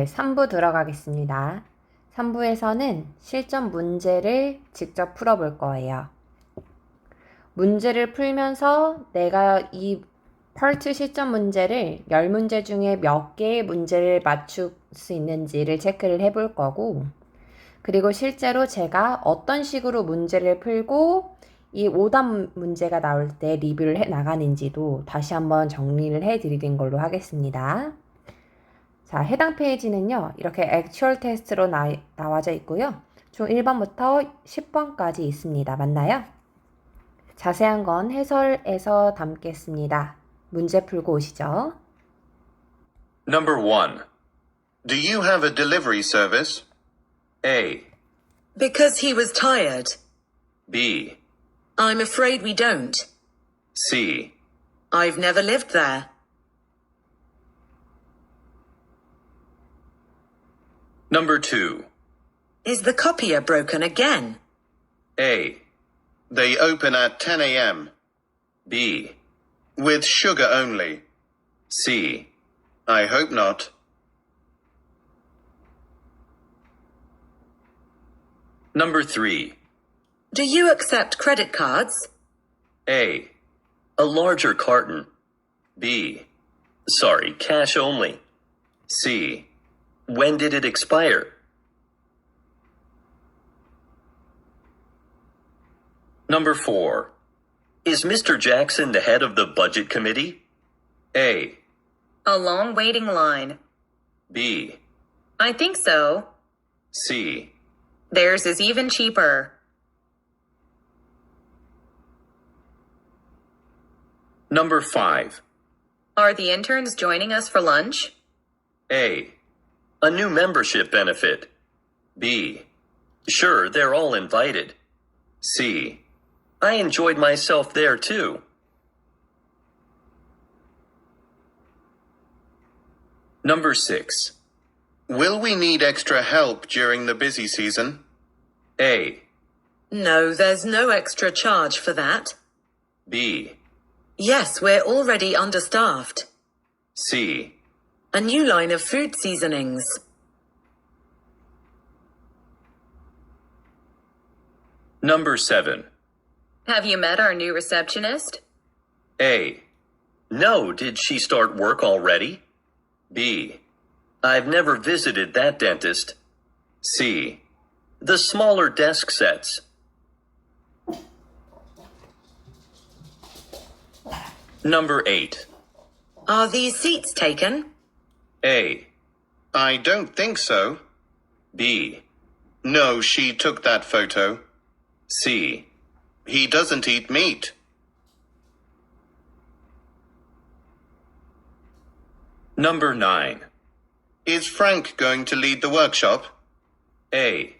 3부 들어가겠습니다. 3부에서는 실전 문제를 직접 풀어볼 거예요. 문제를 풀면서 내가 이 파트 실전 문제를 10문제 중에 몇 개의 문제를 맞출 수 있는지를 체크를 해볼 거고, 그리고 실제로 제가 어떤 식으로 문제를 풀고 이 오답 문제가 나올 때 리뷰를 해 나가는지도 다시 한번 정리를 해 드리는 걸로 하겠습니다. 자, 해당 페이지는요, 이렇게 액츄얼 테스트로 나와져 있고요. 총 1번부터 10번까지 있습니다. 맞나요? 자세한 건 해설에서 담겠습니다. 문제 풀고 오시죠. Number 1. Do you have a delivery service? A. Because he was tired. B. I'm afraid we don't. C. I've never lived there. Number 2. Is the copier broken again? A. They open at 10 a.m. B. With sugar only. C. I hope not. Number 3. Do you accept credit cards? A. A larger carton. B. Sorry, cash only. C. When did it expire? Number 4. Is Mr. Jackson the head of the budget committee? A. A long waiting line. B. I think so. C. Theirs is even cheaper. Number 5. Are the interns joining us for lunch? A. A new membership benefit. B. Sure, they're all invited. C. I enjoyed myself there too. Number 6. Will we need extra help during the busy season? A. No, there's no extra charge for that. B. Yes, we're already understaffed. C. A new line of food seasonings. Number 7. Have you met our new receptionist? A. No, did she start work already? B. I've never visited that dentist. C. The smaller desk sets. Number 8. Are these seats taken? A. I don't think so. B. No, she took that photo. C. He doesn't eat meat. Number 9. Is Frank going to lead the workshop? A.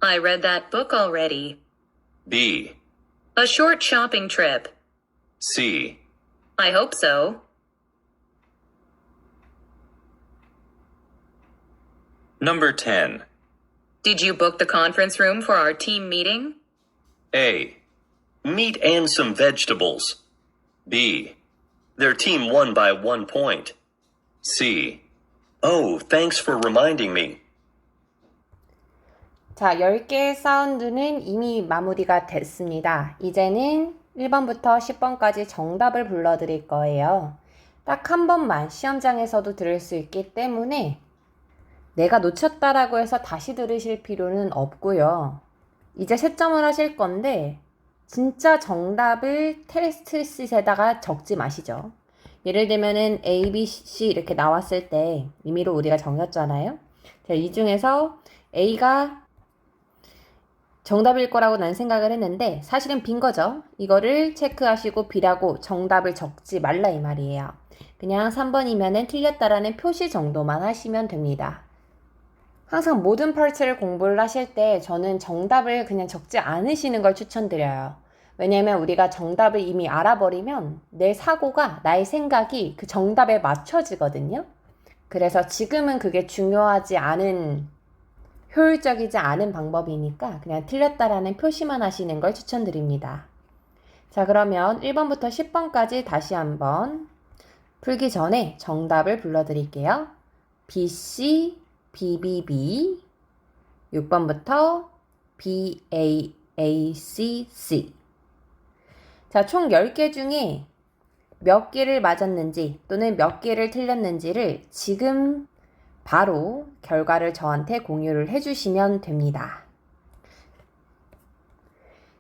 I read that book already. B. A short shopping trip. C. I hope so. Number 10. Did you book the conference room for our team meeting? A. Meat and some vegetables. B. Their team won by 1 point. C. Oh, thanks for reminding me. 자, 10개의 사운드는 이미 마무리가 됐습니다. 이제는 1번부터 10번까지 정답을 불러드릴 거예요. 딱 한 번만 시험장에서도 들을 수 있기 때문에 내가 놓쳤다라고 해서 다시 들으실 필요는 없고요. 이제 채점을 하실 건데 진짜 정답을 테스트 시트에다가 적지 마시죠. 예를 들면은 A, B, C 이렇게 나왔을 때 임의로 우리가 정했잖아요. 자, 이 중에서 A가 정답일 거라고 난 생각을 했는데 사실은 빈 거죠. 이거를 체크하시고 B라고 정답을 적지 말라 이 말이에요. 그냥 3번이면은 틀렸다라는 표시 정도만 하시면 됩니다. 항상 모든 파트를 공부를 하실 때 저는 정답을 그냥 적지 않으시는 걸 추천드려요. 왜냐면 우리가 정답을 이미 알아버리면 내 사고가, 나의 생각이 그 정답에 맞춰지거든요. 그래서 지금은 그게 중요하지 않은, 효율적이지 않은 방법이니까 그냥 틀렸다라는 표시만 하시는 걸 추천드립니다. 자, 그러면 1번부터 10번까지 다시 한번 풀기 전에 정답을 불러드릴게요. B, C, BBB, 6번부터 BAACC. 자, 총 10개 중에 몇 개를 맞았는지 또는 몇 개를 틀렸는지를 지금 바로 결과를 저한테 공유를 해주시면 됩니다.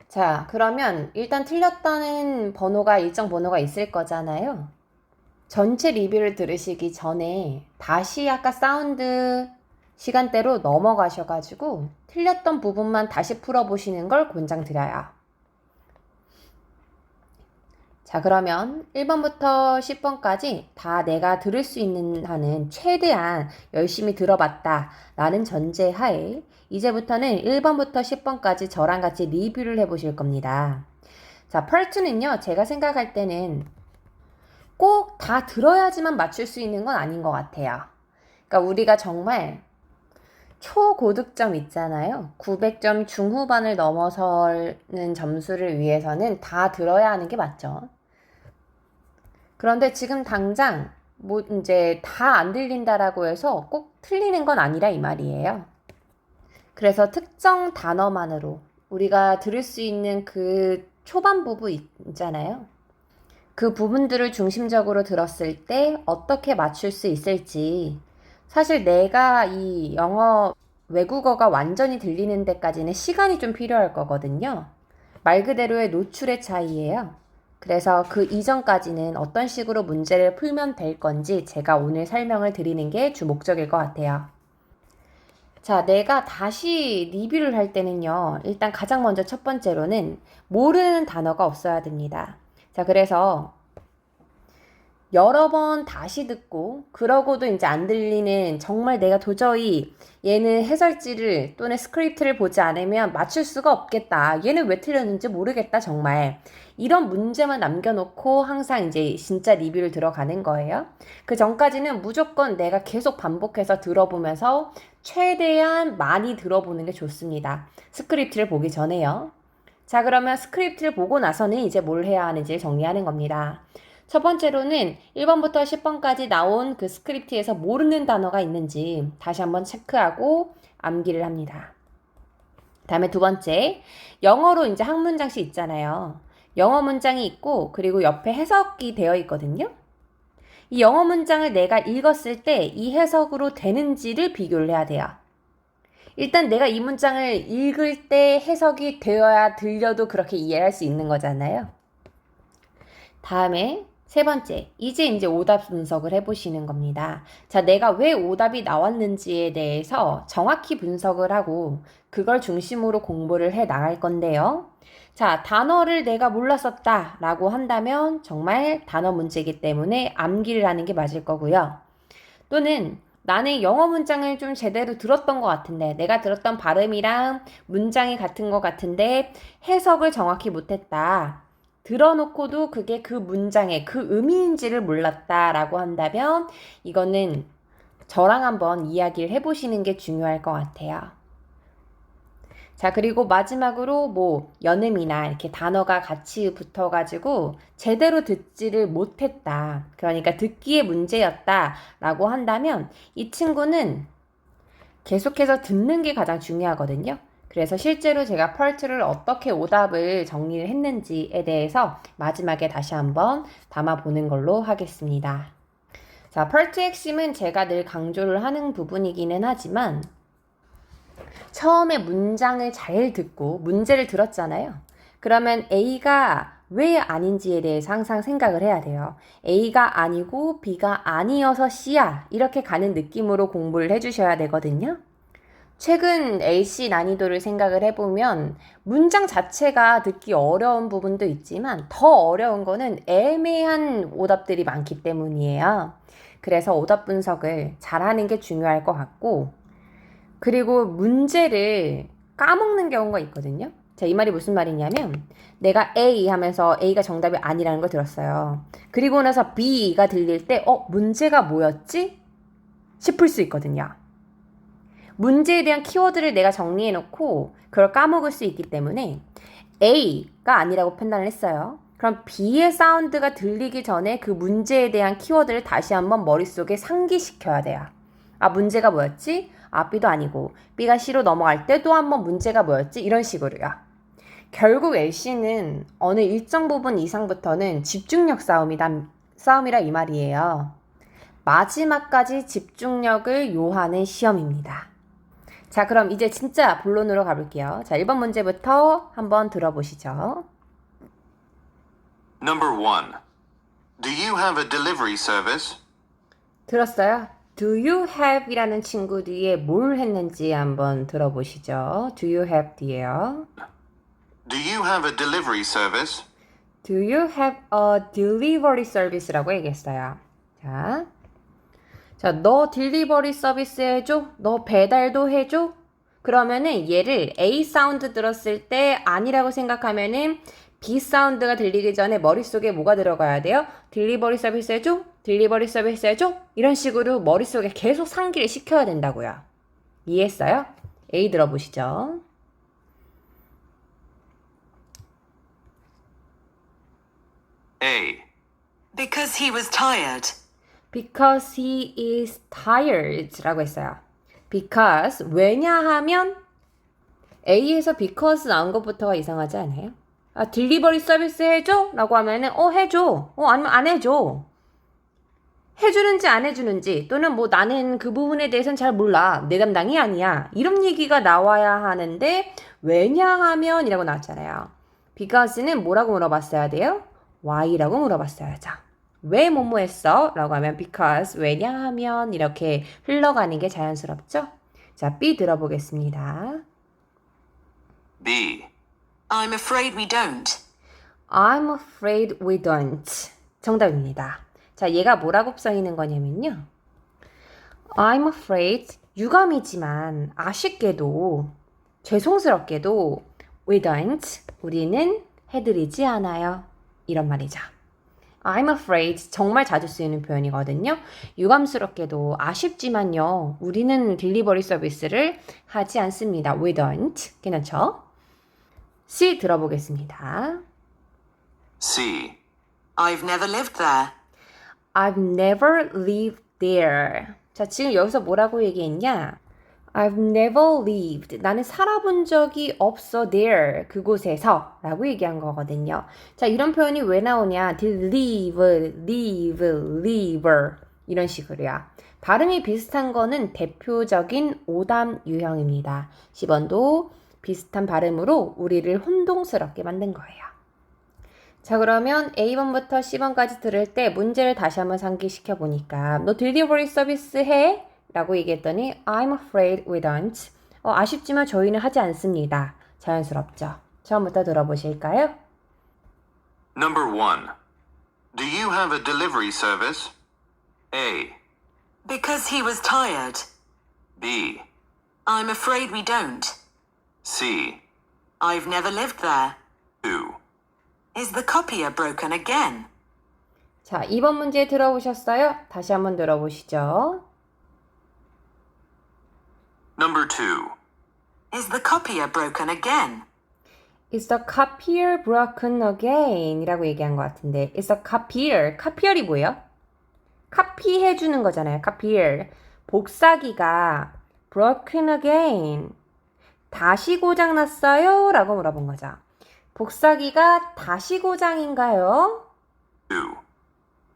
자, 그러면 일단 틀렸다는 번호가 일정 번호가 있을 거잖아요. 전체 리뷰를 들으시기 전에 다시 아까 사운드 시간대로 넘어가셔가지고 틀렸던 부분만 다시 풀어보시는 걸 권장드려요. 자, 그러면 1번부터 10번까지 다 내가 들을 수 있는 한은 최대한 열심히 들어봤다 라는 전제하에 이제부터는 1번부터 10번까지 저랑 같이 리뷰를 해보실 겁니다. 자, 펄트는요, 제가 생각할 때는 꼭 다 들어야지만 맞출 수 있는 건 아닌 것 같아요. 그러니까 우리가 정말 초고득점 있잖아요. 900점 중후반을 넘어서는 점수를 위해서는 다 들어야 하는 게 맞죠. 그런데 지금 당장 뭐 이제 다 안 들린다라고 해서 꼭 틀리는 건 아니라 이 말이에요. 그래서 특정 단어만으로 우리가 들을 수 있는 그 초반 부분 있잖아요. 그 부분들을 중심적으로 들었을 때 어떻게 맞출 수 있을지, 사실 내가 이 영어 외국어가 완전히 들리는 데까지는 시간이 좀 필요할 거거든요. 말 그대로의 노출의 차이예요. 그래서 그 이전까지는 어떤 식으로 문제를 풀면 될 건지 제가 오늘 설명을 드리는 게 주 목적일 것 같아요. 자, 내가 다시 리뷰를 할 때는요, 일단 가장 먼저 첫 번째로는 모르는 단어가 없어야 됩니다. 자, 그래서 여러 번 다시 듣고 그러고도 이제 안 들리는, 정말 내가 도저히 얘는 해설지를 또는 스크립트를 보지 않으면 맞출 수가 없겠다, 얘는 왜 틀렸는지 모르겠다, 정말 이런 문제만 남겨놓고 항상 이제 진짜 리뷰를 들어가는 거예요. 그 전까지는 무조건 내가 계속 반복해서 들어보면서 최대한 많이 들어보는 게 좋습니다. 스크립트를 보기 전에요. 자, 그러면 스크립트를 보고 나서는 이제 뭘 해야 하는지 정리하는 겁니다. 첫 번째로는 1번부터 10번까지 나온 그 스크립트에서 모르는 단어가 있는지 다시 한번 체크하고 암기를 합니다. 다음에 두 번째, 영어로 이제 한 문장씩 있잖아요. 영어 문장이 있고 그리고 옆에 해석이 되어 있거든요. 이 영어 문장을 내가 읽었을 때 이 해석으로 되는지를 비교를 해야 돼요. 일단 내가 이 문장을 읽을 때 해석이 되어야 들려도 그렇게 이해할 수 있는 거잖아요. 다음에 세 번째, 이제 오답 분석을 해보시는 겁니다. 자, 내가 왜 오답이 나왔는지에 대해서 정확히 분석을 하고 그걸 중심으로 공부를 해 나갈 건데요. 자, 단어를 내가 몰랐었다 라고 한다면 정말 단어 문제이기 때문에 암기를 하는 게 맞을 거고요. 또는 나는 영어 문장을 좀 제대로 들었던 것 같은데, 내가 들었던 발음이랑 문장이 같은 것 같은데 해석을 정확히 못했다, 들어놓고도 그게 그 문장의 그 의미인지를 몰랐다라고 한다면 이거는 저랑 한번 이야기를 해보시는 게 중요할 것 같아요. 자, 그리고 마지막으로 뭐 연음이나 이렇게 단어가 같이 붙어가지고 제대로 듣지를 못했다, 그러니까 듣기의 문제였다라고 한다면 이 친구는 계속해서 듣는 게 가장 중요하거든요. 그래서 실제로 제가 펄트를 어떻게 오답을 정리를 했는지에 대해서 마지막에 다시 한번 담아보는 걸로 하겠습니다. 자, 펄트 핵심은 제가 늘 강조를 하는 부분이기는 하지만 처음에 문장을 잘 듣고 문제를 들었잖아요. 그러면 A가 왜 아닌지에 대해서 항상 생각을 해야 돼요. A가 아니고 B가 아니어서 C야, 이렇게 가는 느낌으로 공부를 해주셔야 되거든요. 최근 LC 난이도를 생각을 해보면 문장 자체가 듣기 어려운 부분도 있지만 더 어려운 거는 애매한 오답들이 많기 때문이에요. 그래서 오답 분석을 잘하는 게 중요할 것 같고, 그리고 문제를 까먹는 경우가 있거든요. 자, 이 말이 무슨 말이냐면 내가 A 하면서 A가 정답이 아니라는 걸 들었어요. 그리고 나서 B가 들릴 때 문제가 뭐였지? 싶을 수 있거든요. 문제에 대한 키워드를 내가 정리해놓고 그걸 까먹을 수 있기 때문에 A가 아니라고 판단을 했어요. 그럼 B의 사운드가 들리기 전에 그 문제에 대한 키워드를 다시 한번 머릿속에 상기시켜야 돼요. 아, 문제가 뭐였지? 아, B도 아니고 B가 C로 넘어갈 때 또 한 번 문제가 뭐였지? 이런 식으로요. 결국 LC는 어느 일정 부분 이상부터는 집중력 싸움이라 이 말이에요. 마지막까지 집중력을 요하는 시험입니다. 자, 그럼 이제 진짜 본론으로 가볼게요. 자, 1번 문제부터 한번 들어보시죠. Number 1. Do you have a delivery service? 들었어요? Do you have 이라는 친구 뒤에 뭘 했는지 한번 들어보시죠. Do you have 뒤에요. Do you have a delivery service? Do you have a delivery service라고 얘기했어요. 자, 너 딜리버리 서비스 해줘? 너 배달도 해줘? 그러면은 얘를 A 사운드 들었을 때 아니라고 생각하면은 B 사운드가 들리기 전에 머릿속에 뭐가 들어가야 돼요? 딜리버리 서비스 해줘? 딜리버리 서비스 해줘? 이런 식으로 머릿속에 계속 상기를 시켜야 된다고요. 이해했어요? A 들어보시죠. A. Because he was tired. Because he is tired 라고 했어요. Because 왜냐하면 A에서 because 나온 것부터가 이상하지 않아요? 아, 딜리버리 서비스 해줘? 라고 하면은 해줘. 아니면 안 해줘. 해주는지 안 해주는지 또는 뭐 나는 그 부분에 대해서는 잘 몰라. 내 담당이 아니야. 이런 얘기가 나와야 하는데 왜냐하면 이라고 나왔잖아요. Because는 뭐라고 물어봤어야 돼요? Why라고 물어봤어야죠. 왜 뭐뭐 했어? 라고 하면 because 왜냐하면 이렇게 흘러가는 게 자연스럽죠? 자, B 들어보겠습니다. B. I'm afraid we don't. I'm afraid we don't. 정답입니다. 자, 얘가 뭐라고 써 있는 거냐면요. I'm afraid 유감이지만 아쉽게도 죄송스럽게도 we don't 우리는 해드리지 않아요. 이런 말이죠. I'm afraid 정말 자주 쓰이는 표현이거든요. 유감스럽게도 아쉽지만요. 우리는 딜리버리 서비스를 하지 않습니다. We don't. 괜찮죠? C 들어보겠습니다. C. I've never lived there. I've never lived there. 자, 지금 여기서 뭐라고 얘기했냐? I've never lived. 나는 살아본 적이 없어 there. 그곳에서 라고 얘기한 거거든요. 자, 이런 표현이 왜 나오냐? live, 이런 식으로요. 발음이 비슷한 거는 대표적인 오답 유형입니다. 10번도 비슷한 발음으로 우리를 혼동스럽게 만든 거예요. 자, 그러면 A번부터 C번까지 들을 때 문제를 다시 한번 상기시켜 보니까 너 딜리버리 서비스 해? 라고 얘기했더니 I'm afraid we don't. 아쉽지만 저희는 하지 않습니다. 자연스럽죠? 처음부터 들어보실까요? Number 1. Do you have a delivery service? A. Because he was tired. B. I'm afraid we don't. C. I've never lived there. 2. Is the copier broken again? 자, 2번 문제 들어보셨어요? 다시 한번 들어보시죠. Number 2. Is the copier broken again? Is the copier broken again? 이라고 얘기한 것 같은데 Is the copier, copier이 뭐예요? 카피해주는 거잖아요. copier. 복사기가 broken again. 다시 고장났어요? 라고 물어본 거죠. 복사기가 다시 고장인가요? 2.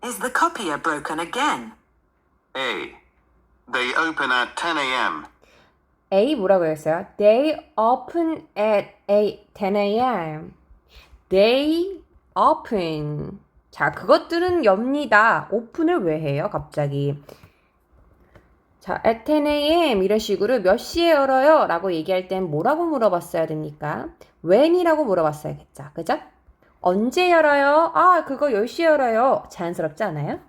Is the copier broken again? A. They open at 10 a.m. A 뭐라고 했어요? They open at 10 a.m. They open. 자, 그것들은 엽니다. 오픈을 왜 해요? 갑자기. 자, at 10 a.m. 이런 식으로 몇 시에 열어요? 라고 얘기할 땐 뭐라고 물어봤어야 됩니까? when이라고 물어봤어야겠죠. 그죠? 언제 열어요? 아, 그거 10시에 열어요. 자연스럽지 않아요?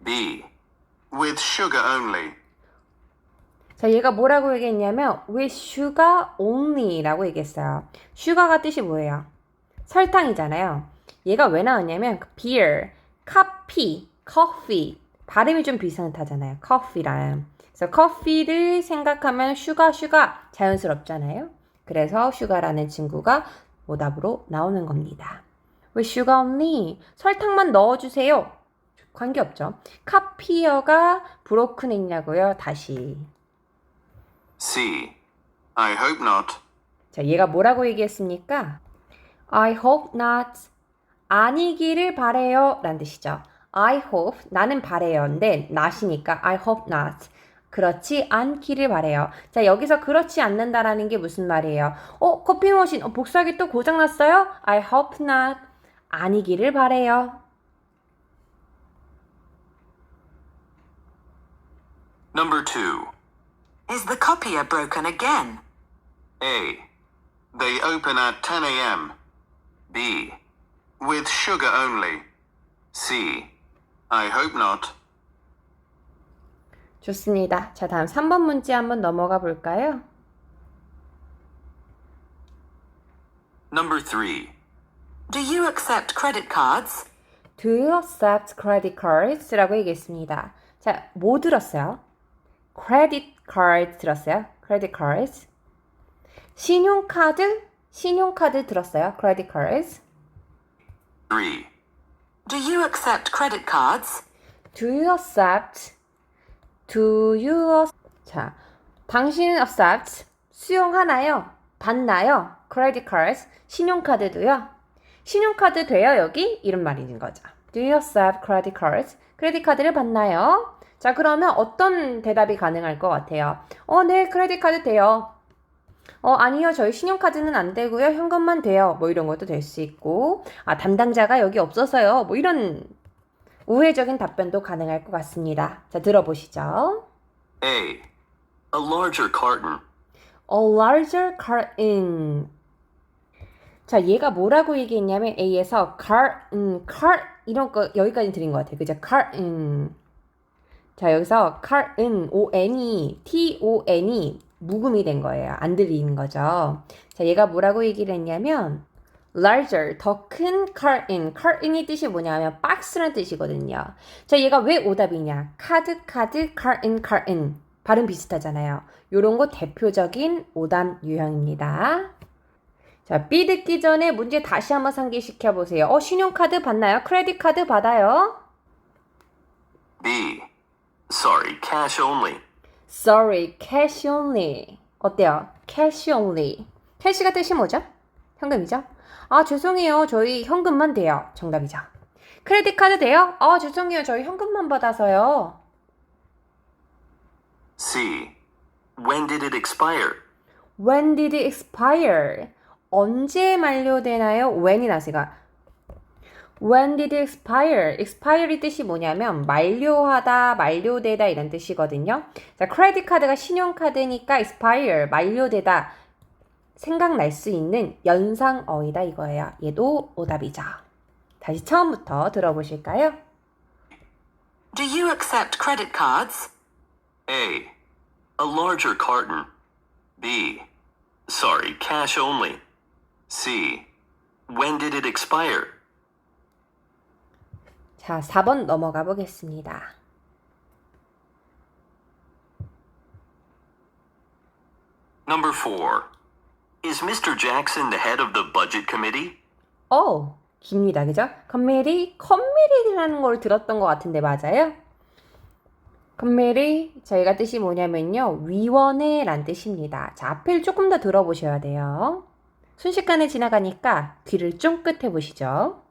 B. With sugar only. 자, 얘가 뭐라고 얘기했냐면 with sugar only 라고 얘기했어요. sugar가 뜻이 뭐예요? 설탕이잖아요. 얘가 왜 나왔냐면 beer, 커피, coffee 발음이 좀 비슷하잖아요. coffee랑. 그래서 커피를 생각하면 슈가 자연스럽잖아요. 그래서 슈가라는 친구가 오답으로 나오는 겁니다. with sugar only 설탕만 넣어주세요. 관계없죠. 카피어가 브로큰 했냐고요? 다시. C. I hope not. 자, 얘가 뭐라고 얘기했습니까? I hope not. 아니기를 바래요 라는 뜻이죠. I hope, 나는 바래요. 근데 not이니까 I hope not. 그렇지 않기를 바래요. 자, 여기서 그렇지 않는다라는 게 무슨 말이에요? 커피 머신, 복사기 또 고장났어요? I hope not. 아니기를 바래요. Number 2. Is the copier broken again? A. They open at 10 a.m. B. With sugar only. C. I hope not. 좋습니다. 자, 다음 3번 문제 한번 넘어가 볼까요? Number 3. Do you accept credit cards? Do you accept credit cards? 라고 얘기했습니다. 자, 뭐 들었어요? credit card 들었어요? credit cards. 신용카드 들었어요? credit cards. 3. Do you accept credit cards? Do you accept? 자, 당신은 accept 수용하나요? 받나요? credit cards 신용카드도요? 신용카드 돼요 여기? 이런 말인 거죠. Do you accept credit cards? 크레딧 카드를 받나요? 자, 그러면 어떤 대답이 가능할 것 같아요? 네, 크레딧 카드 돼요. 아니요, 저희 신용카드는 안 되고요. 현금만 돼요. 뭐 이런 것도 될 수 있고, 담당자가 여기 없어서요. 뭐 이런 우회적인 답변도 가능할 것 같습니다. 자, 들어보시죠. A. A larger carton. A larger carton. 자, 얘가 뭐라고 얘기했냐면 A에서 carton, 이런 거 여기까지 드린 것 같아요. 그죠? carton. 자, 여기서 carton, T-O-N이 묵음이 된 거예요. 안 들리는 거죠. 자, 얘가 뭐라고 얘기를 했냐면 larger, 더 큰 carton. carton이 뜻이 뭐냐면 박스라는 뜻이거든요. 자, 얘가 왜 오답이냐? 카드, carton. 발음 비슷하잖아요. 요런 거 대표적인 오답 유형입니다. 자, B 듣기 전에 문제 다시 한번 상기시켜 보세요. 신용카드 받나요? 크레딧 카드 받아요? B. Sorry, cash only. Sorry, cash only. 어때요? cash only. 캐시가 뜻이 뭐죠? 현금이죠? 죄송해요. 저희 현금만 돼요. 정답이죠. 크레딧 카드 돼요? 죄송해요. 저희 현금만 받아서요. C. When did it expire? When did it expire? 언제 만료되나요? when이 나세가. When did it expire? expire의 뜻이 뭐냐면 만료하다, 만료되다 이런 뜻이거든요. 자, 크레딧 카드가 신용카드니까 expire, 만료되다 생각날 수 있는 연상어이다 이거예요. 얘도 오답이죠. 다시 처음부터 들어보실까요? Do you accept credit cards? A. A larger carton. B. Sorry, cash only. C. When did it expire? 자, 4번 넘어가 보겠습니다. Number 4. Is Mr. Jackson the head of the budget committee? 깁니다. 그죠? 커미티라는 걸 들었던 것 같은데 맞아요? 커미티, 저희가 뜻이 뭐냐면요. 위원회란 뜻입니다. 자, 앞을 조금 더 들어보셔야 돼요. 순식간에 지나가니까 귀를 쫑긋 해보시죠.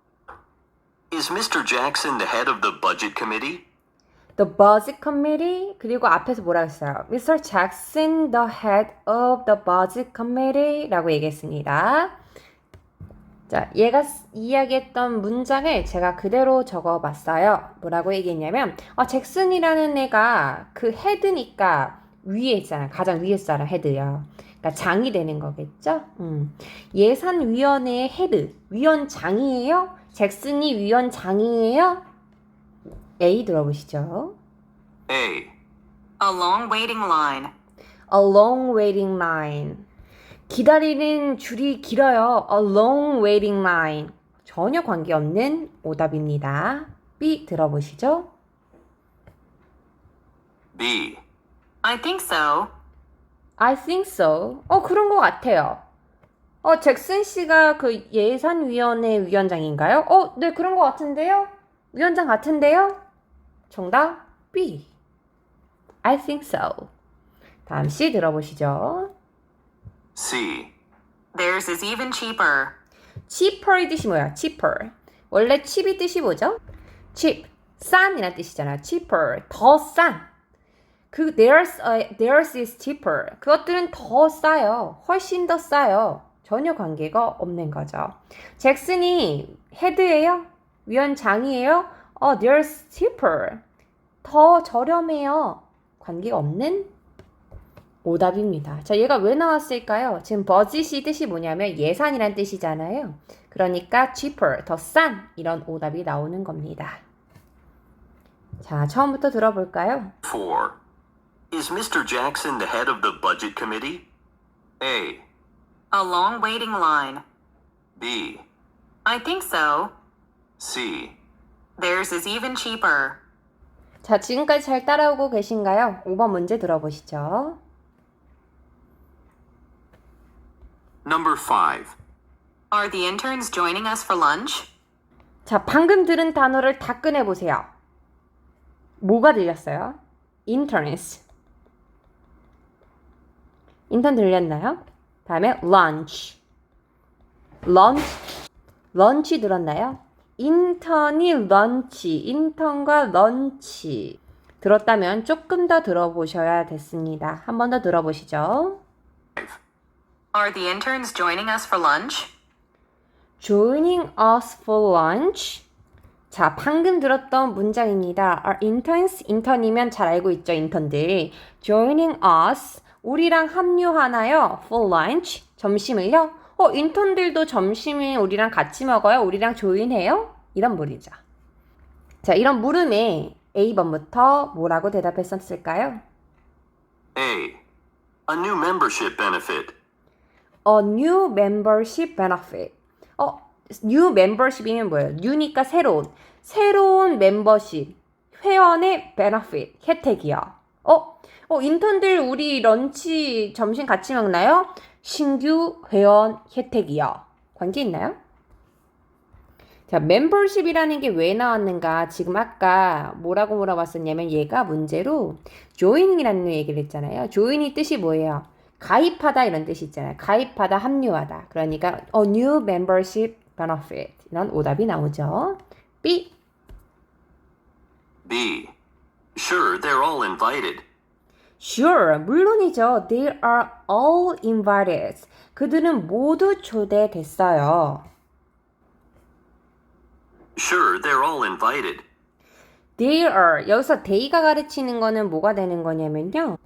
Is Mr. Jackson the head of the budget committee? The Budget Committee 그리고 앞에서 뭐라고 했어요? Mr. Jackson, the head of the Budget Committee 라고 얘기했습니다. 자, 얘가 이야기했던 문장을 제가 그대로 적어봤어요. 뭐라고 얘기했냐면 잭슨이라는 애가 그 헤드니까 위에 있잖아요. 가장 위에 사람 헤드요. 그러니까 장이 되는 거겠죠? 예산위원회의 헤드, 위원장이에요? 잭슨이 위원장이에요? A 들어보시죠. A. A long waiting line. A long waiting line. 기다리는 줄이 길어요. A long waiting line. 전혀 관계없는 오답입니다. B 들어보시죠. B. I think so. I think so. 그런 것 같아요. 잭슨 씨가 그 예산위원회 위원장인가요? 네, 그런 것 같은데요? 위원장 같은데요? 정답 B. I think so. 다음 C 들어보시죠. C. Theirs is even cheaper. cheaper의 뜻이 뭐야? cheaper. 원래 cheap이 뜻이 뭐죠? cheap, 싼이라는 뜻이잖아요. cheaper, 더 싼. 그 theirs is cheaper. 그것들은 더 싸요. 훨씬 더 싸요. 전혀 관계가 없는 거죠. 잭슨이 헤드예요? 위원장이에요? theirs cheaper. 더 저렴해요. 관계가 없는 오답입니다. 자, 얘가 왜 나왔을까요? 지금 budget이 뜻이 뭐냐면 예산이란 뜻이잖아요. 그러니까 cheaper, 더 싼 이런 오답이 나오는 겁니다. 자, 처음부터 들어볼까요? 4. Is Mr. Jackson the head of the budget committee? A. A long waiting line. B. I think so. C. Theirs is even cheaper. 자, 지금까지 잘 따라오고 계신가요? 5번 문제 들어보시죠. Number 5. Are the interns joining us for lunch? 자, 방금 들은 단어를 다 꺼내보세요. 뭐가 들렸어요? interns. 인턴 들렸나요? 다음에 lunch. lunch 들었나요? 인턴이 런치, 인턴과 런치. 들었다면 조금 더 들어보셔야 됐습니다. 한 번 더 들어보시죠. Are the interns joining us for lunch? Joining us for lunch. 자, 방금 들었던 문장입니다. Are interns? 인턴이면 잘 알고 있죠, 인턴들. Joining us. 우리랑 합류하나요? For lunch. 점심을요? 인턴들도 점심을 우리랑 같이 먹어요? 우리랑 조인해요? 이런 물이죠. 자, 이런 물음에 A번부터 뭐라고 대답했었을까요? A. A new membership benefit. A new membership benefit. new membership이면 뭐예요? new니까 새로운 멤버십, 회원의 benefit, 혜택이요. 인턴들 우리 런치 점심 같이 먹나요? 신규 회원 혜택이요. 관계 있나요? 자, 멤버십이라는 게 왜 나왔는가? 지금 아까 뭐라고 물어봤었냐면 얘가 문제로 joining이라는 얘기를 했잖아요. join이 뜻이 뭐예요? 가입하다 이런 뜻이 있잖아요. 가입하다, 합류하다. 그러니까 a new membership benefit 이런 오답이 나오죠. B. B. Sure, they're all invited. Sure, 물론이죠. They are all invited. 그들은 모두 초대됐어요. Sure, they're all invited. They are. 여기서 they가 가르치는 거는 뭐가 되는 거냐면요.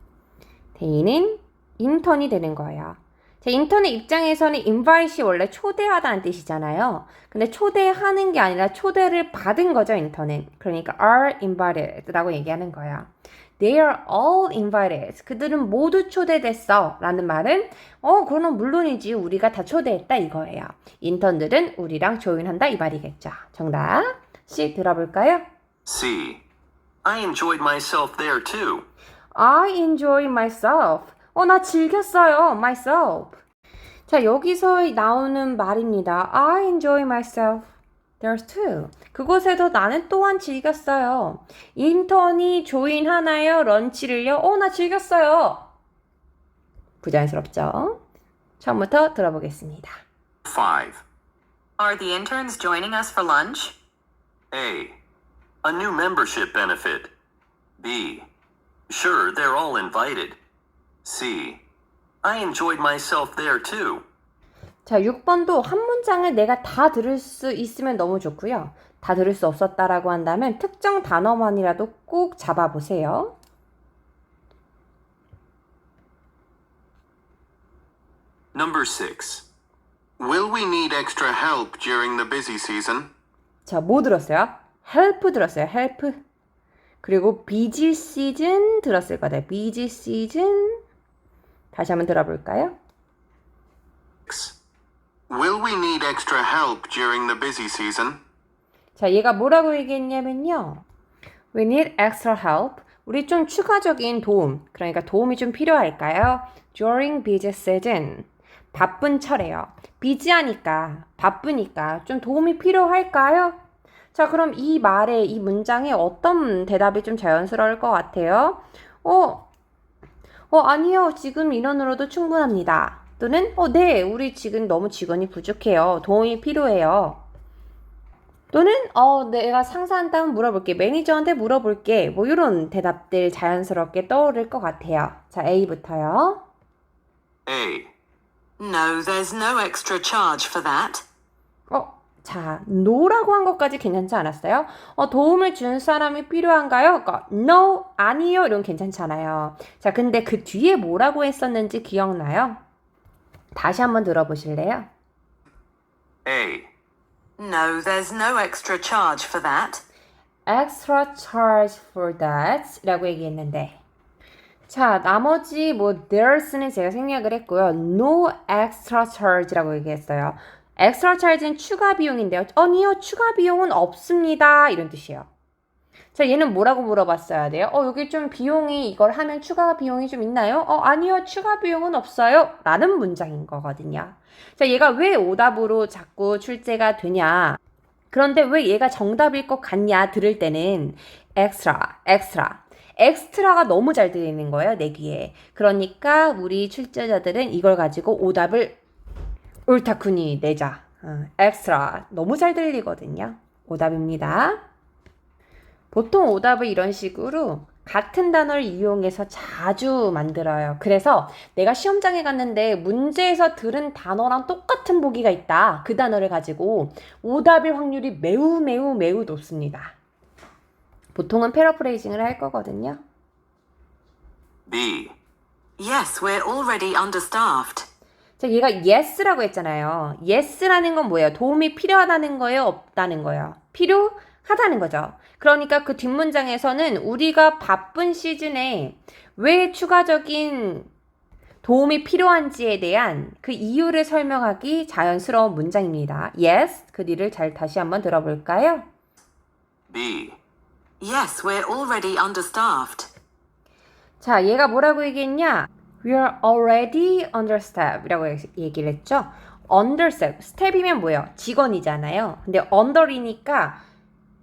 they는 인턴이 되는 거예요. 자, 인턴의 입장에서는 invite이 원래 초대하다는 뜻이잖아요. 근데 초대하는 게 아니라 초대를 받은 거죠, 인턴은. 그러니까 are invited라고 얘기하는 거예요. They are all invited. 그들은 모두 초대됐어. 라는 말은 그럼 물론이지 우리가 다 초대했다 이거예요. 인턴들은 우리랑 조인한다 이 말이겠죠. 정답 C 들어볼까요? C. I enjoyed myself there too. I enjoy myself. 나 즐겼어요. myself. 자, 여기서 나오는 말입니다. I enjoy myself. There's two. 그곳에서 나는 또한 즐겼어요. 인턴이 조인하나요? 런치를요? 나 즐겼어요. 부자연스럽죠? 처음부터 들어보겠습니다. 5. Are the interns joining us for lunch? A. A new membership benefit. B. Sure, they're all invited. C. I enjoyed myself there too. 자, 6번도 한 문장을 내가 다 들을 수 있으면 너무 좋고요. 다 들을 수 없었다라고 한다면 특정 단어만이라도 꼭 잡아보세요. Number 6. Will we need extra help during the busy season? 자, 뭐 들었어요? help 들었어요. help. 그리고 busy season 들었을 거예요. busy season. 다시 한번 들어볼까요? 6. Will we need extra help during the busy season? 자, 얘가 뭐라고 얘기했냐면요. We need extra help. 우리 좀 추가적인 도움. 그러니까 도움이 좀 필요할까요? During busy season. 바쁜 철에요. 비지하니까, 바쁘니까 좀 도움이 필요할까요? 자, 그럼 이 말에, 이 문장에 어떤 대답이 좀 자연스러울 것 같아요? 아니요. 지금 인원으로도 충분합니다. 또는, 네. 우리 지금 너무 직원이 부족해요. 도움이 필요해요. 또는, 내가 상사한테 한번 물어볼게. 매니저한테 물어볼게. 뭐, 이런 대답들 자연스럽게 떠오를 것 같아요. 자, A부터요. A. No, there's no extra charge for that. 자, no라고 한 것까지 괜찮지 않았어요? 도움을 준 사람이 필요한가요? 그러니까 no, 아니요, 이런 괜찮잖아요. 자, 근데 그 뒤에 뭐라고 했었는지 기억나요? 다시 한번 들어보실래요? A. No, there's no extra charge for that. extra charge for that 라고 얘기했는데 자, 나머지 뭐 there's는 제가 생략을 했고요. no extra charge라고 얘기했어요. extra charge는 추가 비용인데요. 아니요, 추가 비용은 없습니다. 이런 뜻이에요. 자, 얘는 뭐라고 물어봤어야 돼요? 여기 좀 비용이 이걸 하면 추가 비용이 좀 있나요? 아니요, 추가 비용은 없어요. 라는 문장인 거거든요. 자, 얘가 왜 오답으로 자꾸 출제가 되냐? 그런데 왜 얘가 정답일 것 같냐? 들을 때는 엑스트라가 너무 잘 들리는 거예요, 내 귀에. 그러니까 우리 출제자들은 이걸 가지고 오답을 옳다쿠니 내자. 엑스트라 너무 잘 들리거든요. 오답입니다. 보통 오답을 이런 식으로 같은 단어를 이용해서 자주 만들어요. 그래서 내가 시험장에 갔는데 문제에서 들은 단어랑 똑같은 보기가 있다. 그 단어를 가지고 오답일 확률이 매우 높습니다. 보통은 패러프레이징을 할 거거든요. B. Yes, we're already understaffed. 자, 얘가 yes라고 했잖아요. yes라는 건 뭐예요? 도움이 필요하다는 거예요? 없다는 거예요? 필요하다는 거죠. 그러니까 그 뒷문장에서는 우리가 바쁜 시즌에 왜 추가적인 도움이 필요한지에 대한 그 이유를 설명하기 자연스러운 문장입니다. Yes, 그 뒤를 다시 한번 들어볼까요? B. Yes, we're already understaffed. 자, 얘가 뭐라고 얘기했냐? We are already understaffed 라고 얘기를 했죠. understaffed, step이면 뭐예요? 직원이잖아요. 근데 under이니까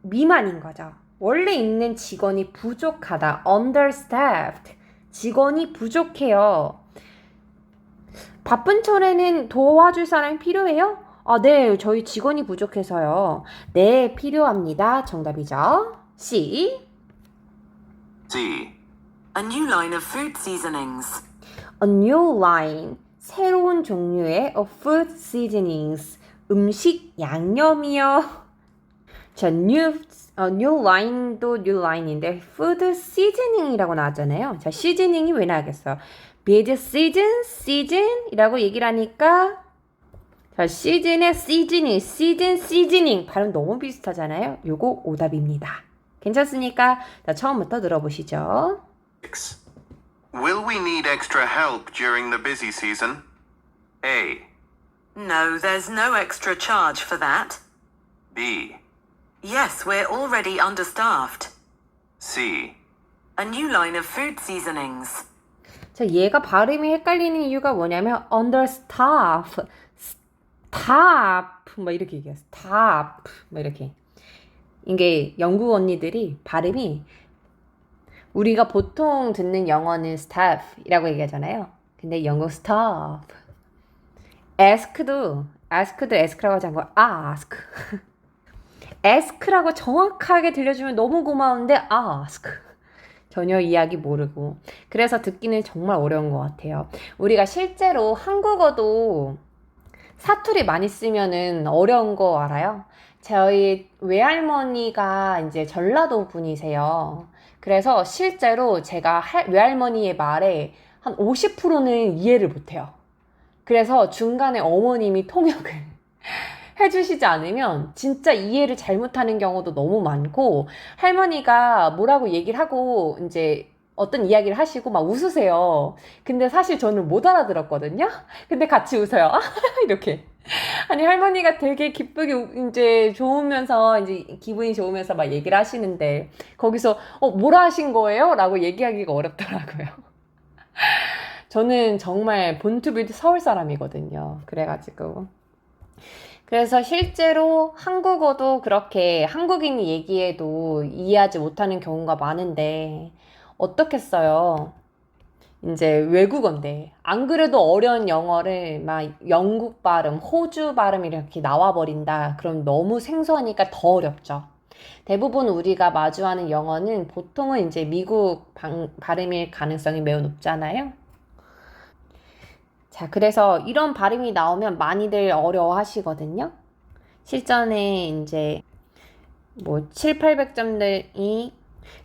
미만인 거죠. 원래 있는 직원이 부족하다. understaffed. 직원이 부족해요. 바쁜 철에는 도와줄 사람이 필요해요? 네, 저희 직원이 부족해서요. 네, 필요합니다. 정답이죠. C. C. A new line of food seasonings. A new line. 새로운 종류의 food seasonings. 음식 양념이요. 자, new line도 new line인데 food seasoning이라고 나왔잖아요. 자, seasoning이 왜 나왔겠어요? mid season이라고 얘기를 하니까 자, season의 seasoning 발음 너무 비슷하잖아요. 요거 오답입니다. 괜찮습니까? 자, 처음부터 들어보시죠. 6. Will we need extra help during the busy season? A. No, there's no extra charge for that. B. Yes, we're already understaffed. C. A new line of food seasonings. 자, 얘가 발음이 헷갈리는 이유가 뭐냐면 understaff, staff 막 이렇게 얘기해요. staff 막 이렇게. 이게 영국 언니들이 발음이 우리가 보통 듣는 영어는 staff이라고 얘기하잖아요. 근데 영국 staff. ask도 ask라고 하지 않고 ask. ask라고 정확하게 들려주면 너무 고마운데 ask. 전혀 이야기 모르고. 그래서 듣기는 정말 어려운 것 같아요. 우리가 실제로 한국어도 사투리 많이 쓰면은 어려운 거 알아요? 저희 외할머니가 이제 전라도 분이세요. 그래서 실제로 제가 외할머니의 말에 한 50%는 이해를 못해요. 그래서 중간에 어머님이 통역을 해주시지 않으면 진짜 이해를 잘못하는 경우도 너무 많고 할머니가 뭐라고 얘기를 하고 이제 어떤 이야기를 하시고 막 웃으세요. 근데 사실 저는 못 알아들었거든요. 근데 같이 웃어요. 이렇게. 아니 할머니가 되게 기쁘게 이제 좋으면서 이제 기분이 좋으면서 막 얘기를 하시는데 거기서 뭐라 하신 거예요? 라고 얘기하기가 어렵더라고요. 저는 정말 본투비도 서울 사람이거든요. 그래가지고 그래서 실제로 한국어도 그렇게 한국인이 얘기해도 이해하지 못하는 경우가 많은데 어떻게 써요? 이제 외국어인데 안 그래도 어려운 영어를 막 영국 발음, 호주 발음 이렇게 나와버린다. 그럼 너무 생소하니까 더 어렵죠. 대부분 우리가 마주하는 영어는 보통은 이제 미국 발음일 가능성이 매우 높잖아요. 자, 그래서 이런 발음이 나오면 많이들 어려워 하시거든요. 실전에 이제 뭐 7, 800점들이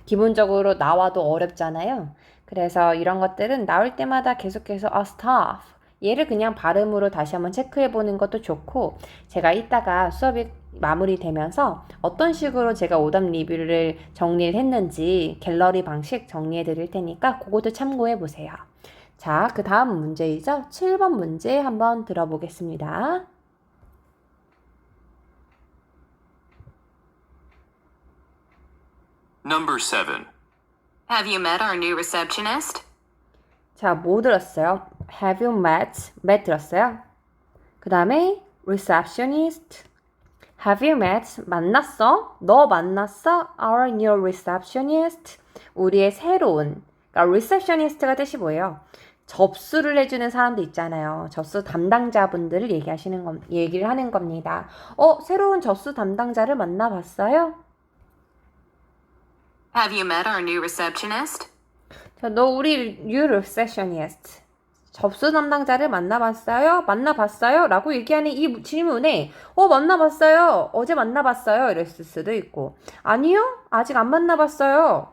기본적으로 나와도 어렵잖아요. 그래서 이런 것들은 나올 때마다 계속해서 stop 얘를 그냥 발음으로 다시 한번 체크해 보는 것도 좋고, 제가 이따가 수업이 마무리되면서 어떤 식으로 제가 오답 리뷰를 정리를 했는지 갤러리 방식 정리해 드릴 테니까 그것도 참고해 보세요. 자, 그 다음 문제이죠. 7번 문제 한번 들어보겠습니다. Number 7. Have you met our new receptionist? 자, 뭐 들었어요? Have you met 들었어요? 그 다음에 receptionist. Have you met? 만났어? 너 만났어? Our new receptionist. 우리의 새로운, 그러니까 receptionist가 뜻이 뭐예요? 접수를 해주는 사람도 있잖아요. 접수 담당자분들을 얘기를 하는 겁니다. 새로운 접수 담당자를 만나봤어요? Have you met our new receptionist? 자, 너 우리 new receptionist 접수 담당자를 만나봤어요? 만나봤어요? 라고 얘기하는 이 질문에 만나봤어요. 어제 만나봤어요. 이랬을 수도 있고, 아니요. 아직 안 만나봤어요.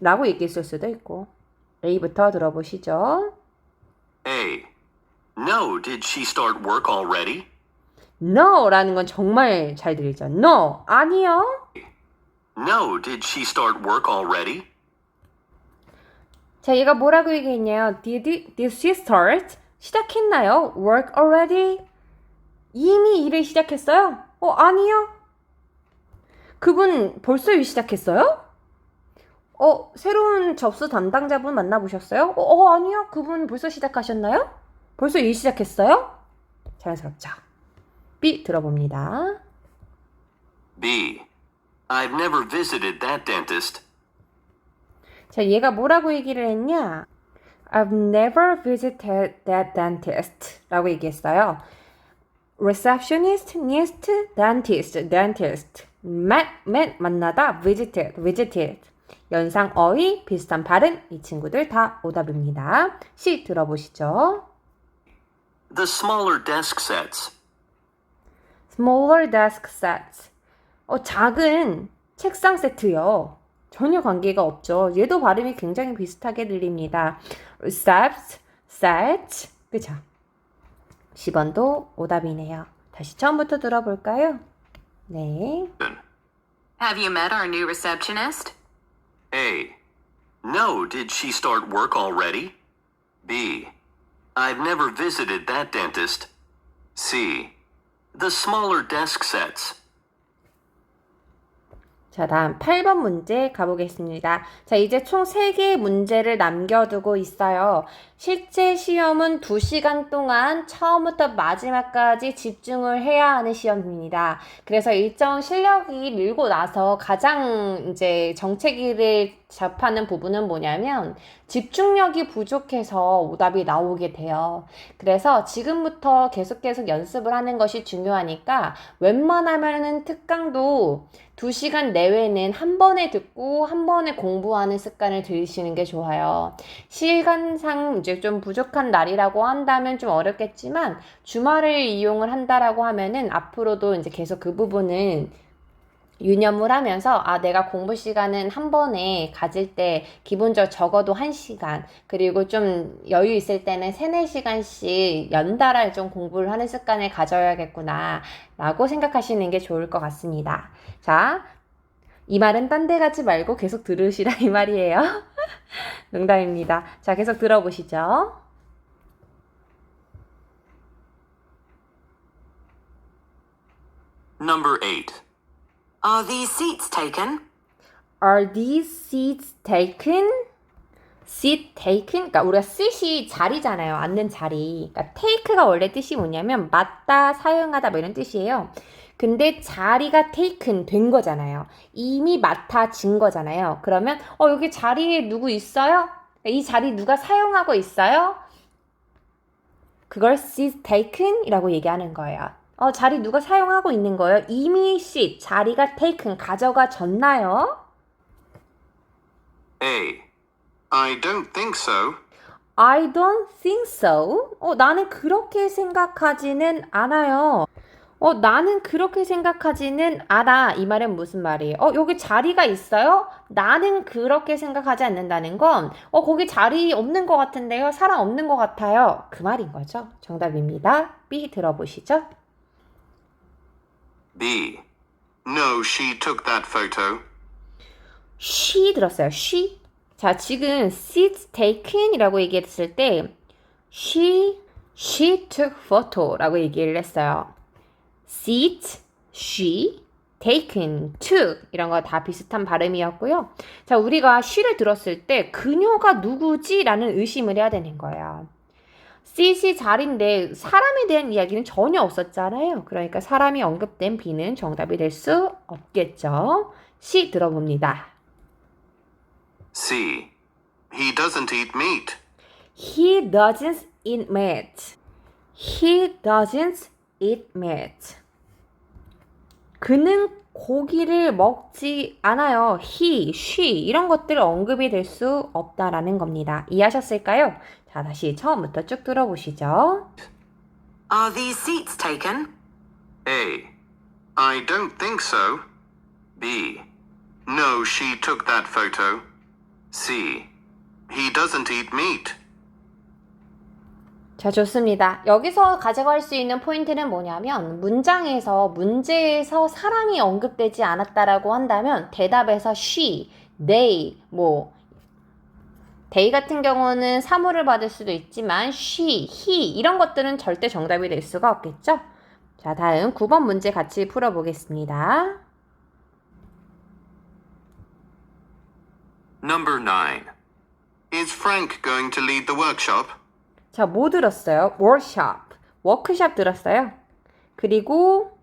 라고 얘기했을 수도 있고. A부터 들어보시죠. A. No, did she start work already? No 라는 건 정말 잘 들리죠. No, 아니요. No, did she start work already? 자, 얘가 뭐라고 얘기했냐요. Did she start? 시작했나요? Work already? 이미 일을 시작했어요? 아니요. 그분 벌써 일 시작했어요? 새로운 접수 담당자분 만나보셨어요? 아니요. 그분 벌써 시작하셨나요? 벌써 일 시작했어요? 자연스럽죠. B 들어봅니다. B. I've never visited that dentist. 자, 얘가 뭐라고 얘기를 했냐? I've never visited that dentist 라고 얘기했어요. receptionist, dentist. met 만나다, visited. 연상어휘, 비슷한 발음, 이 친구들 다 오답입니다. C 들어보시죠. The smaller desk sets. smaller desk sets. 작은 책상 세트요. 전혀 관계가 없죠. 얘도 발음이 굉장히 비슷하게 들립니다. set, 그쵸? 10번도 오답이네요. 다시 처음부터 들어볼까요? 네. Have you met our new receptionist? A. No, did she start work already? B. I've never visited that dentist. C. The smaller desk sets. 자, 다음 8번 문제 가보겠습니다. 자, 이제 총 3개의 문제를 남겨두고 있어요. 실제 시험은 2시간 동안 처음부터 마지막까지 집중을 해야 하는 시험입니다. 그래서 일정 실력이 늘고 나서 가장 이제 정체기를 접하는 부분은 뭐냐면 집중력이 부족해서 오답이 나오게 돼요. 그래서 지금부터 계속 연습을 하는 것이 중요하니까 웬만하면은 특강도 2시간 내외는 한 번에 듣고 한 번에 공부하는 습관을 들이시는 게 좋아요. 시간상 이제 좀 부족한 날이라고 한다면 좀 어렵겠지만 주말을 이용을 한다라고 하면은 앞으로도 이제 계속 그 부분은 유념을 하면서 내가 공부 시간은 한 번에 가질 때 기본적으로 적어도 1시간, 그리고 좀 여유 있을 때는 3, 4시간씩 연달아 좀 공부를 하는 습관을 가져야겠구나 라고 생각하시는 게 좋을 것 같습니다. 자, 이 말은 딴 데 가지 말고 계속 들으시라 이 말이에요. 농담입니다. 자, 계속 들어보시죠. Number 8. Are these seats taken? Are these seats taken? seat taken, 그러니까 우리가 sit이 자리잖아요. 앉는 자리. 그러니까 take가 원래 뜻이 뭐냐면 맡다, 사용하다 뭐 이런 뜻이에요. 근데 자리가 taken 된 거잖아요. 이미 맡아진 거잖아요. 그러면 여기 자리에 누구 있어요? 이 자리 누가 사용하고 있어요? 그걸 seat taken 이라고 얘기하는 거예요. 자리 누가 사용하고 있는 거예요? 이미 seat, 자리가 taken, 가져가졌나요? A. I don't think so. I don't think so. 나는 그렇게 생각하지는 않아요. 나는 그렇게 생각하지는 않아. 이 말은 무슨 말이에요? 여기 자리가 있어요? 나는 그렇게 생각하지 않는다는 건, 거기 자리 없는 것 같은데요? 사람 없는 것 같아요. 그 말인 거죠. 정답입니다. B 들어보시죠. B. No, she took that photo. she 들었어요. she. 자, 지금 seat taken 이라고 얘기했을 때 she took photo라고 얘기를 했어요. seat, she, taken, took 이런 거 다 비슷한 발음이었고요. 자, 우리가 she를 들었을 때 그녀가 누구지? 라는 의심을 해야 되는 거예요. seat이 자리인데 사람에 대한 이야기는 전혀 없었잖아요. 그러니까 사람이 언급된 B는 정답이 될 수 없겠죠. C 들어봅니다. C. He doesn't eat meat. He doesn't eat meat. He doesn't eat meat. 그는 고기를 먹지 않아요. He, she 이런 것들 언급이 될 수 없다라는 겁니다. 이해하셨을까요? 자, 다시 처음부터 쭉 들어보시죠. Are these seats taken? A. I don't think so. B. No, she took that photo. C. He doesn't eat meat. 자, 좋습니다. 여기서 가져갈 수 있는 포인트는 뭐냐면 문제에서 사람이 언급되지 않았다라고 한다면 대답에서 she, they, they 같은 경우는 사물을 받을 수도 있지만 she, he 이런 것들은 절대 정답이 될 수가 없겠죠? 자, 다음 9번 문제 같이 풀어보겠습니다. Number 9. Is Frank going to lead the workshop? 자, 뭐 들었어요? workshop, 워크숍 들었어요. 그리고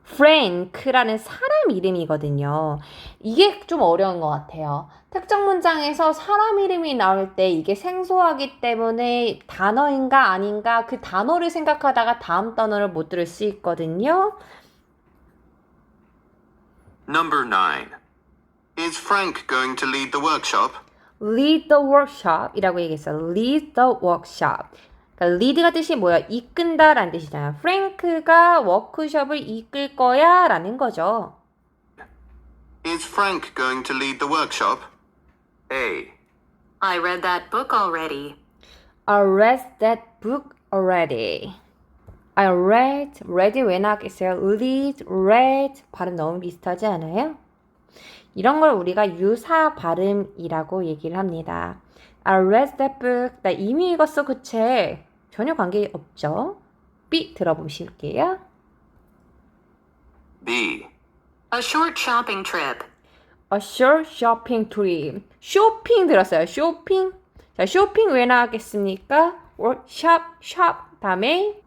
Frank라는 사람 이름이거든요. 이게 좀 어려운 것 같아요. 특정 문장에서 사람 이름이 나올 때 이게 생소하기 때문에 단어인가 아닌가 그 단어를 생각하다가 다음 단어를 못 들을 수 있거든요. Number 9. Is Frank going to lead the workshop? lead the workshop 이라고 얘기했어요. lead the workshop. 그러니까 lead가 뜻이 뭐야? 이끈다 라는 뜻이잖아요. 프랭크가 워크숍을 이끌 거야 라는 거죠. Is Frank going to lead the workshop? A. I read that book already. I read that book already. I read 왜 나왔겠어요? read 발음 너무 비슷하지 않아요? 이런 걸 우리가 유사 발음이라고 얘기를 합니다. I read that book. 나 이미 읽었어 그 책. 전혀 관계 없죠? B 들어보실게요. B. A short shopping trip. A short shopping trip. 쇼핑 들었어요. 쇼핑. 자, 쇼핑 왜 나왔겠습니까? shop 다음에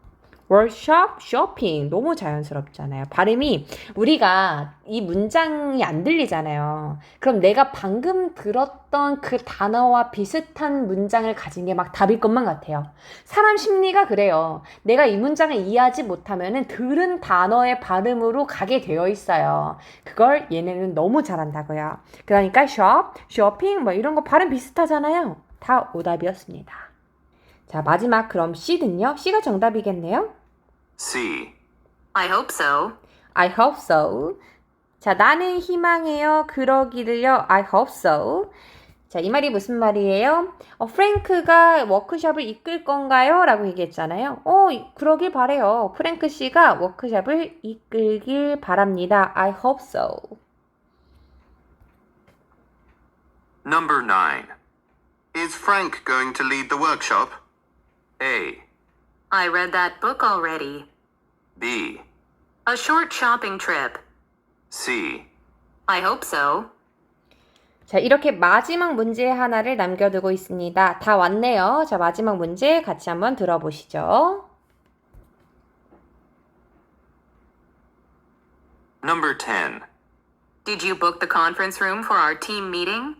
workshop, shopping 너무 자연스럽잖아요. 발음이 우리가 이 문장이 안 들리잖아요. 그럼 내가 방금 들었던 그 단어와 비슷한 문장을 가진 게 막 답일 것만 같아요. 사람 심리가 그래요. 내가 이 문장을 이해하지 못하면은 들은 단어의 발음으로 가게 되어 있어요. 그걸 얘네는 너무 잘한다고요. 그러니까 shop, shopping 뭐 이런 거 발음 비슷하잖아요. 다 오답이었습니다. 자, 마지막 그럼 C는요? C가 정답이겠네요? C. I hope so. I hope so. 자, 나는 희망해요. 그러기를요. I hope so. 자, 이 말이 무슨 말이에요? 프랭크가 워크숍을 이끌 건가요? 라고 얘기했잖아요. 그러길 바래요. 프랭크 씨가 워크숍을 이끌길 바랍니다. I hope so. Number 9. Is Frank going to lead the workshop? A. I read that book already. B. A short shopping trip. C. I hope so. 자, 이렇게 마지막 문제 하나를 남겨두고 있습니다. 다 왔네요. 자, 마지막 문제 같이 한번 들어보시죠. Number 10. Did you book the conference room for our team meeting?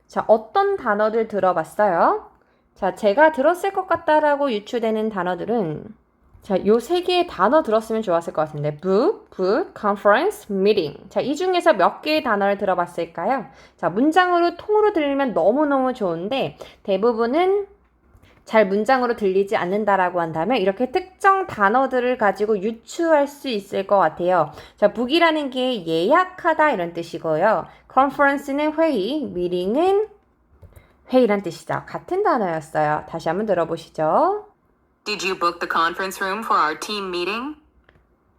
자, 어떤 단어들 들어봤어요? 자, 제가 들었을 것 같다라고 유추되는 단어들은 자, 요 세 개의 단어 들었으면 좋았을 것 같은데 book, conference, meeting. 자, 이 중에서 몇 개의 단어를 들어봤을까요? 자, 문장으로 통으로 들리면 너무너무 좋은데 대부분은 잘 문장으로 들리지 않는다라고 한다면 이렇게 특정 단어들을 가지고 유추할 수 있을 것 같아요. 자, book이라는 게 예약하다 이런 뜻이고요. conference는 회의, meeting은 회의란 뜻이죠. 같은 단어였어요. 다시 한번 들어보시죠. Did you book the conference room for our team meeting?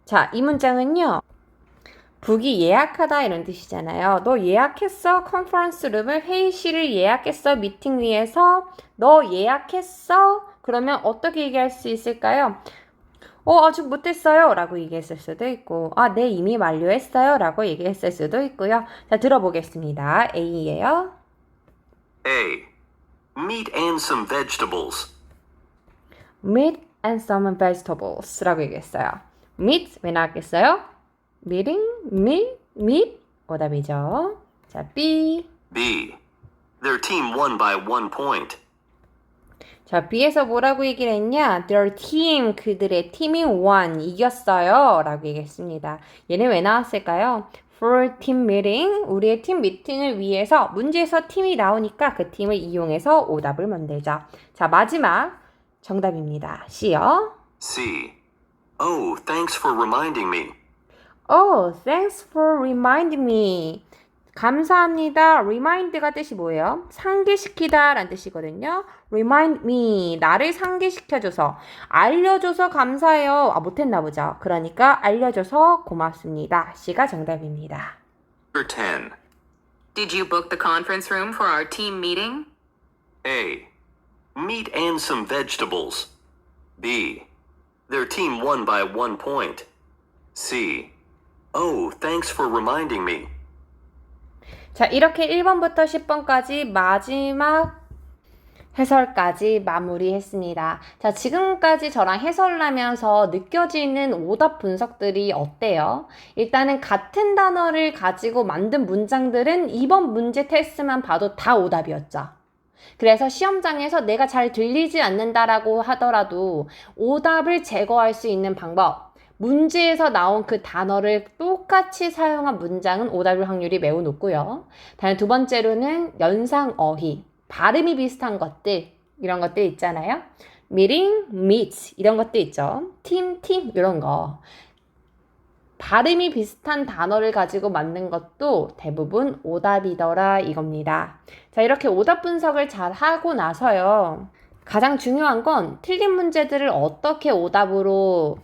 자, 이 문장은요. 북이 예약하다 이런 뜻이잖아요. 너 예약했어? 컨퍼런스 룸을 회의실을 예약했어? 미팅 위에서 너 예약했어? 그러면 어떻게 얘기할 수 있을까요? 아직 못했어요 라고 얘기했을 수도 있고 네 이미 완료했어요 라고 얘기했을 수도 있고요. 자, 들어보겠습니다. A예요. A. Meat and some vegetables. Meat and some vegetables 라고 얘기했어요. Meat 왜 나왔겠어요? meeting, meat 오답이죠. 자, B. B. Their team won by 1 point. 자, B에서 뭐라고 얘기를 했냐? Their team, 그들의 팀이 won, 이겼어요 라고 얘기했습니다. 얘는 왜 나왔을까요? For team meeting, 우리의 팀 미팅을 위해서 문제에서 팀이 나오니까 그 팀을 이용해서 오답을 만들자. 자, 마지막 정답입니다. C요. C. Oh, thanks for reminding me. Thanks for reminding me. 감사합니다. remind가 뜻이 뭐예요? 상기시키다 라는 뜻이거든요. remind me. 나를 상기시켜줘서, 알려줘서 감사해요. 못했나 보죠. 그러니까 알려줘서 고맙습니다. C가 정답입니다. Number 10. Did you book the conference room for our team meeting? A. Meat and some vegetables. B. Their team won by 1 point. C. Oh, thanks for reminding me. 자, 이렇게 1번부터 10번까지 마지막 해설까지 마무리했습니다. 자, 지금까지 저랑 해설하면서 느껴지는 오답 분석들이 어때요? 일단은 같은 단어를 가지고 만든 문장들은 이번 문제 테스트만 봐도 다 오답이었죠. 그래서 시험장에서 내가 잘 들리지 않는다라고 하더라도 오답을 제거할 수 있는 방법, 문제에서 나온 그 단어를 똑같이 사용한 문장은 오답일 확률이 매우 높고요. 다음 두 번째로는 연상 어휘, 발음이 비슷한 것들, 이런 것들 있잖아요. meeting, meet 이런 것도 있죠. team 이런 거. 발음이 비슷한 단어를 가지고 만든 것도 대부분 오답이더라 이겁니다. 자, 이렇게 오답 분석을 잘 하고 나서요. 가장 중요한 건 틀린 문제들을 어떻게 오답으로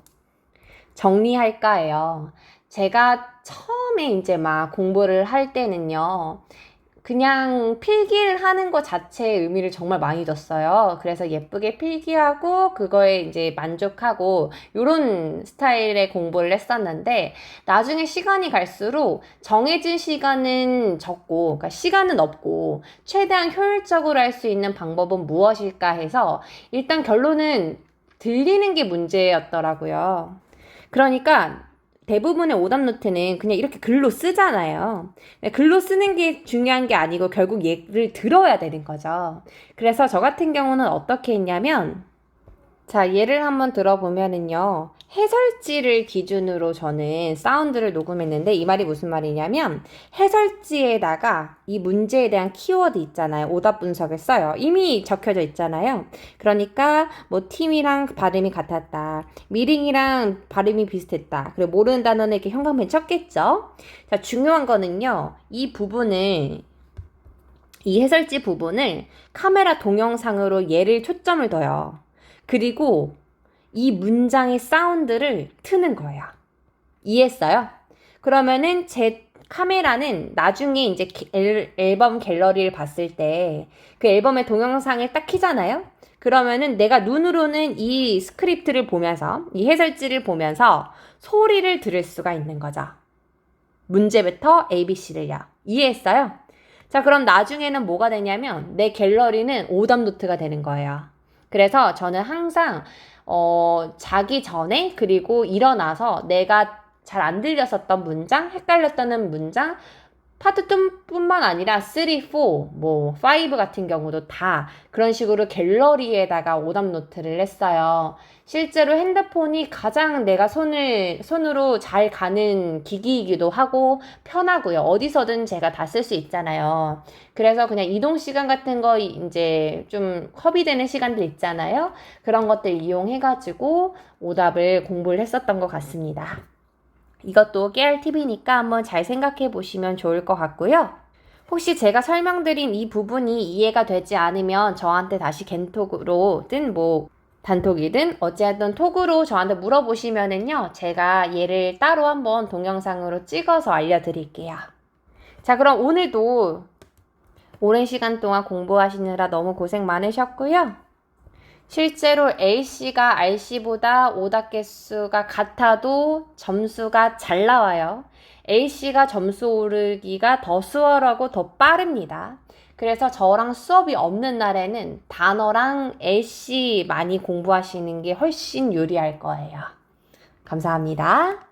정리할까예요. 제가 처음에 이제 막 공부를 할 때는요. 그냥 필기를 하는 것 자체에 의미를 정말 많이 뒀어요. 그래서 예쁘게 필기하고 그거에 이제 만족하고 이런 스타일의 공부를 했었는데 나중에 시간이 갈수록 정해진 시간은 적고 그러니까 시간은 없고 최대한 효율적으로 할 수 있는 방법은 무엇일까 해서 일단 결론은 들리는 게 문제였더라고요. 그러니까 대부분의 오답 노트는 그냥 이렇게 글로 쓰잖아요. 글로 쓰는 게 중요한 게 아니고 결국 얘를 들어야 되는 거죠. 그래서 저 같은 경우는 어떻게 했냐면 자, 예를 한번 들어보면은요. 해설지를 기준으로 저는 사운드를 녹음했는데 이 말이 무슨 말이냐면 해설지에다가 이 문제에 대한 키워드 있잖아요. 오답 분석을 써요. 이미 적혀져 있잖아요. 그러니까 뭐 팀이랑 발음이 같았다. 미링이랑 발음이 비슷했다. 그리고 모르는 단어는 이렇게 형광펜 쳤겠죠. 자, 중요한 거는요. 이 해설지 부분을 카메라 동영상으로 얘를 초점을 둬요. 그리고 이 문장의 사운드를 트는 거예요. 이해했어요? 그러면은 제 카메라는 나중에 이제 앨범 갤러리를 봤을 때 그 앨범의 동영상을 딱 켜잖아요? 그러면은 내가 눈으로는 이 스크립트를 보면서 이 해설지를 보면서 소리를 들을 수가 있는 거죠. 문제부터 ABC를요. 이해했어요? 자, 그럼 나중에는 뭐가 되냐면 내 갤러리는 오답 노트가 되는 거예요. 그래서 저는 항상 자기 전에 그리고 일어나서 내가 잘 안 들렸었던 문장, 헷갈렸다는 문장, 파트 2뿐만 아니라 3, 4, 뭐 5 같은 경우도 다 그런 식으로 갤러리에다가 오답 노트를 했어요. 실제로 핸드폰이 가장 내가 손으로 잘 가는 기기이기도 하고 편하고요. 어디서든 제가 다 쓸 수 있잖아요. 그래서 그냥 이동 시간 같은 거 이제 좀 허비되는 시간들 있잖아요. 그런 것들 이용해가지고 오답을 공부를 했었던 것 같습니다. 이것도 깨알 팁이니까 한번 잘 생각해 보시면 좋을 것 같고요. 혹시 제가 설명드린 이 부분이 이해가 되지 않으면 저한테 다시 겐톡으로든 뭐 단톡이든 어찌하든 톡으로 저한테 물어보시면은요, 제가 얘를 따로 한번 동영상으로 찍어서 알려드릴게요. 자, 그럼 오늘도 오랜 시간 동안 공부하시느라 너무 고생 많으셨고요. 실제로 A씨가 R씨보다 오답 개수가 같아도 점수가 잘 나와요. A씨가 점수 오르기가 더 수월하고 더 빠릅니다. 그래서 저랑 수업이 없는 날에는 단어랑 A씨 많이 공부하시는 게 훨씬 유리할 거예요. 감사합니다.